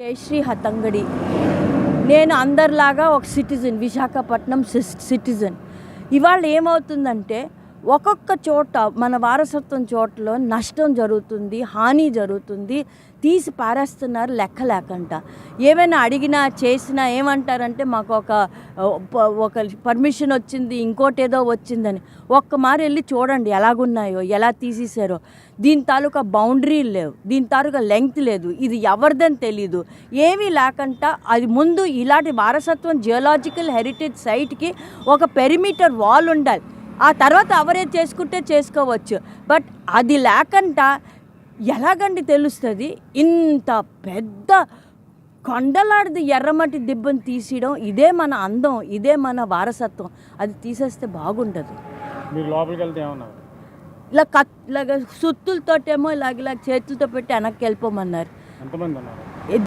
జయశ్రీ హతంగడి. నేను అందరిలాగా ఒక సిటిజన్, విశాఖపట్నం సిటిజన్. ఇవాళ ఏమవుతుందంటే ఒక్కొక్క చోట మన వారసత్వం చోటలో నష్టం జరుగుతుంది, హాని జరుగుతుంది, తీసి పారేస్తున్నారు లెక్క లేకంట. ఏమైనా అడిగినా చేసినా ఏమంటారంటే మాకు ఒక పర్మిషన్ వచ్చింది, ఇంకోటి ఏదో వచ్చిందని. ఒక్కమారు వెళ్ళి చూడండి ఎలాగున్నాయో, ఎలా తీసేసారో. దీని తాలూకా బౌండరీలు లేవు, దీని తాలూకా లెంగ్త్ లేదు, ఇది ఎవరిదని తెలీదు, ఏమీ లేకుండా అది ముందు ఇలాంటి వారసత్వం జియోలాజికల్ హెరిటేజ్ సైట్కి ఒక పెరిమీటర్ వాల్ ఉండాలి. ఆ తర్వాత ఎవరే చేసుకుంటే చేసుకోవచ్చు. బట్ అది లేకుండా ఎలాగండి తెలుస్తుంది? ఇంత పెద్ద కొండలాడిది ఎర్రమట్టి దిబ్బను తీసేయడం, ఇదే మన అందం, ఇదే మన వారసత్వం. అది తీసేస్తే బాగుండదు. మీరు లోపలికి వెళ్తే ఏమన్నారు? ఇలాగ సుత్తులతోటేమో ఇలాగ చేతులతో పెట్టి వెనక్కి వెళ్ళిపోమన్నారు. ఎంతమంది ఉన్నారు?